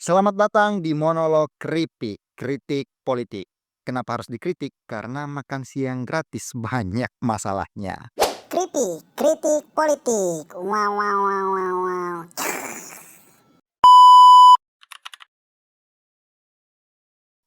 Selamat datang di monolog kritik politik. Kenapa harus dikritik? Karena makan siang gratis banyak masalahnya. Kritik, kritik politik. Wow, wow, wow, wow, wow.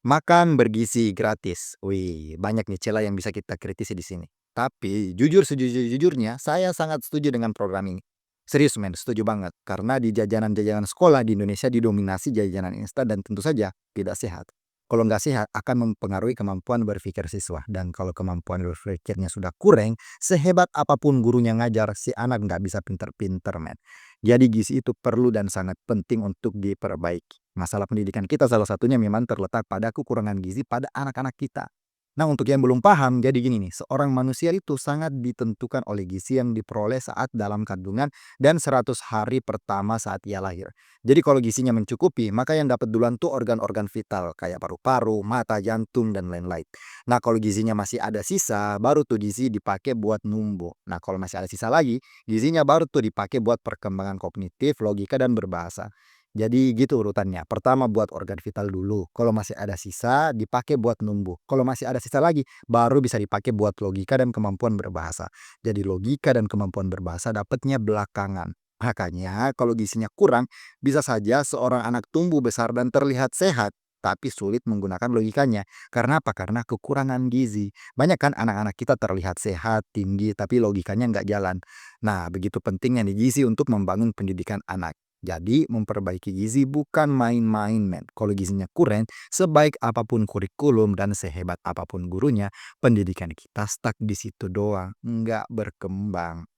Makan bergizi gratis. Wih, banyak nih celah yang bisa kita kritisi di sini. Tapi jujur sejujur-jujurnya, saya sangat setuju dengan program ini. Serius men, setuju banget. Karena di jajanan-jajanan sekolah di Indonesia didominasi jajanan instan dan tentu saja tidak sehat. Kalau nggak sehat akan mempengaruhi kemampuan berpikir siswa. Dan kalau kemampuan berpikirnya sudah kurang, sehebat apapun gurunya ngajar, si anak nggak bisa pinter-pinter men. Jadi gizi itu perlu dan sangat penting untuk diperbaiki. Masalah pendidikan kita salah satunya memang terletak pada kekurangan gizi pada anak-anak kita. Nah, untuk yang belum paham, jadi gini nih, seorang manusia itu sangat ditentukan oleh gizi yang diperoleh saat dalam kandungan dan 100 hari pertama saat ia lahir. Jadi kalau gizinya mencukupi, maka yang dapat duluan tuh organ-organ vital kayak paru-paru, mata, jantung, dan lain-lain. Nah, kalau gizinya masih ada sisa, baru tuh gizi dipakai buat numbuh. Nah, kalau masih ada sisa lagi, gizinya baru tuh dipakai buat perkembangan kognitif, logika, dan berbahasa. Jadi gitu urutannya. Pertama buat organ vital dulu. Kalau masih ada sisa, dipakai buat numbuh. Kalau masih ada sisa lagi, baru bisa dipakai buat logika dan kemampuan berbahasa. Jadi logika dan kemampuan berbahasa dapatnya belakangan. Makanya kalau gizinya kurang, bisa saja seorang anak tumbuh besar dan terlihat sehat, tapi sulit menggunakan logikanya. Karena apa? Karena kekurangan gizi. Banyak kan anak-anak kita terlihat sehat, tinggi, tapi logikanya nggak jalan. Nah, begitu pentingnya nih gizi untuk membangun pendidikan anak. Jadi, memperbaiki gizi bukan main-main, men. Kalau gizinya kurang, sebaik apapun kurikulum dan sehebat apapun gurunya, pendidikan kita stuck di situ doang, nggak berkembang.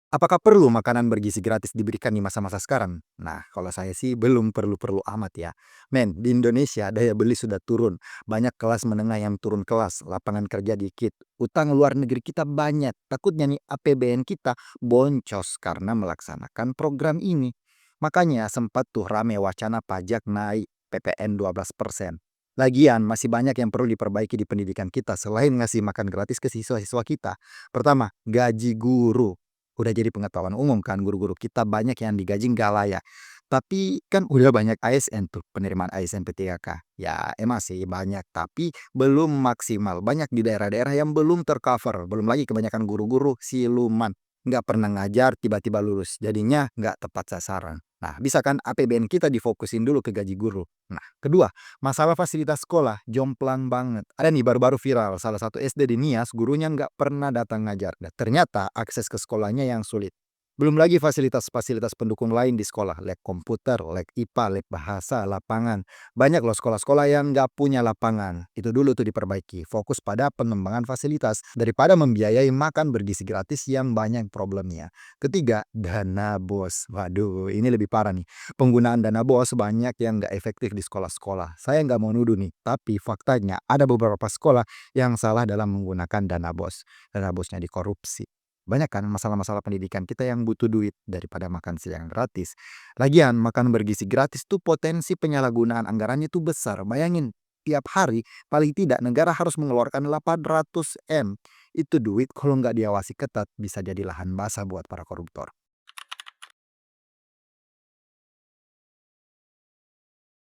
Apakah perlu makanan bergizi gratis diberikan di masa-masa sekarang? Nah, kalau saya sih belum perlu-perlu amat ya. Men, di Indonesia daya beli sudah turun. Banyak kelas menengah yang turun kelas, lapangan kerja dikit. Utang luar negeri kita banyak. Takutnya nih APBN kita boncos karena melaksanakan program ini. Makanya sempat tuh rame wacana pajak naik PPN 12%. Lagian masih banyak yang perlu diperbaiki di pendidikan kita selain ngasih makan gratis ke siswa-siswa kita. Pertama, gaji guru. Udah jadi pengetahuan umum kan guru-guru kita banyak yang digaji nggak layak. Tapi kan udah banyak ASN tuh, penerimaan ASN P3K. Ya emang sih banyak, tapi belum maksimal. Banyak di daerah-daerah yang belum tercover. Belum lagi kebanyakan guru-guru siluman. Nggak pernah ngajar, tiba-tiba lulus. Jadinya nggak tepat sasaran. Nah, bisa kan APBN kita difokusin dulu ke gaji guru. Nah, kedua, masalah fasilitas sekolah, jomplang banget. Ada nih baru-baru viral, salah satu SD di Nias, gurunya nggak pernah datang ngajar. Dan ternyata akses ke sekolahnya yang sulit. Belum lagi fasilitas-fasilitas pendukung lain di sekolah, lab komputer, lab IPA, lab bahasa, lapangan. Banyak loh sekolah-sekolah yang nggak punya lapangan. Itu dulu tuh diperbaiki, fokus pada pengembangan fasilitas daripada membiayai makan bergizi gratis yang banyak problemnya. Ketiga, dana bos. Waduh, ini lebih parah nih. Penggunaan dana bos banyak yang nggak efektif di sekolah-sekolah. Saya nggak mau nuduh nih, tapi faktanya ada beberapa sekolah yang salah dalam menggunakan dana bos. Dana bosnya dikorupsi. Banyak kan masalah-masalah pendidikan kita yang butuh duit daripada makan siang gratis. Lagian makan bergizi gratis tuh potensi penyalahgunaan anggarannya tuh besar. Bayangin, tiap hari paling tidak negara harus mengeluarkan 800 M. Itu duit kalau nggak diawasi ketat bisa jadi lahan basah buat para koruptor.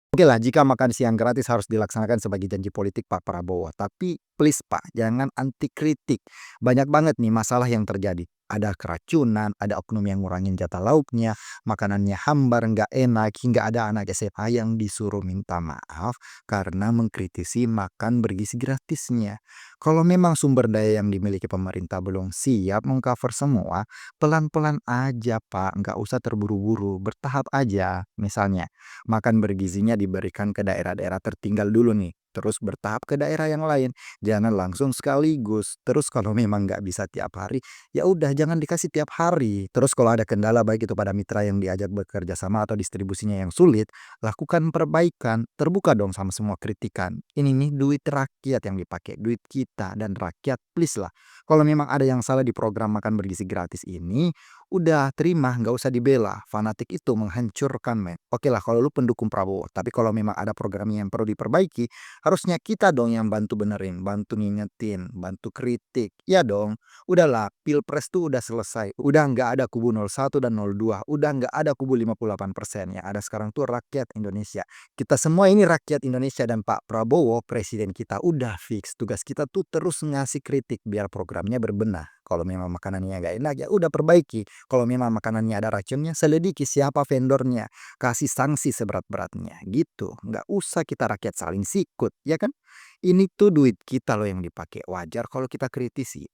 Oke lah, jika makan siang gratis harus dilaksanakan sebagai janji politik Pak Prabowo. Tapi please Pak, jangan anti kritik. Banyak banget nih masalah yang terjadi. Ada keracunan, ada oknum yang ngurangin jatah lauknya, makanannya hambar, nggak enak, hingga ada anak SMA yang disuruh minta maaf karena mengkritisi makan bergizi gratisnya. Kalau memang sumber daya yang dimiliki pemerintah belum siap mengcover semua, pelan-pelan aja Pak, nggak usah terburu-buru, bertahap aja. Misalnya, makan bergizinya diberikan ke daerah-daerah tertinggal dulu nih, terus bertahap ke daerah yang lain. Jangan langsung sekaligus. Terus kalau memang nggak bisa tiap hari, ya udah jangan dikasih tiap hari. Terus kalau ada kendala baik itu pada mitra yang diajak bekerja sama atau distribusinya yang sulit, lakukan perbaikan. Terbuka dong sama semua kritikan. Ini nih duit rakyat yang dipakai, duit kita dan rakyat please lah. Kalau memang ada yang salah di program makan bergizi gratis ini, Udah terima, nggak usah dibela. Fanatik itu menghancurkan, men. Oke lah kalau lu pendukung Prabowo, tapi kalau memang ada programnya yang perlu diperbaiki, harusnya kita dong yang bantu benerin, bantu ngingetin, bantu kritik. Ya dong, udahlah, pilpres tuh udah selesai. Udah nggak ada kubu 01 dan 02. Udah nggak ada kubu 58%. Yang ada sekarang tuh rakyat Indonesia. Kita semua ini rakyat Indonesia dan Pak Prabowo, presiden kita, udah fix. Tugas kita tuh terus ngasih kritik biar programnya berbenah. Kalau memang makanannya nggak enak, ya udah perbaiki. Kalau memang makanannya ada racunnya, selidiki siapa vendornya. Kasih sanksi seberat-beratnya, gitu. Nggak usah kita rakyat saling sikut, ya kan? Ini tuh duit kita loh yang dipakai. Wajar kalau kita kritisi.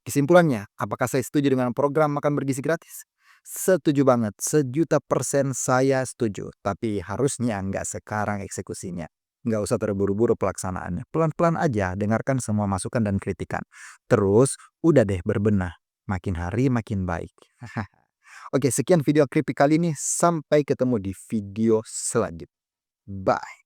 Kesimpulannya, apakah saya setuju dengan program makan bergizi gratis? Setuju banget, 1.000.000% saya setuju. Tapi harusnya nggak sekarang eksekusinya. Nggak usah terburu-buru pelaksanaannya. Pelan-pelan aja, dengarkan semua masukan dan kritikan. Terus, udah deh berbenah. Makin hari makin baik. Oke, sekian video kritik kali ini. Sampai ketemu di video selanjutnya. Bye.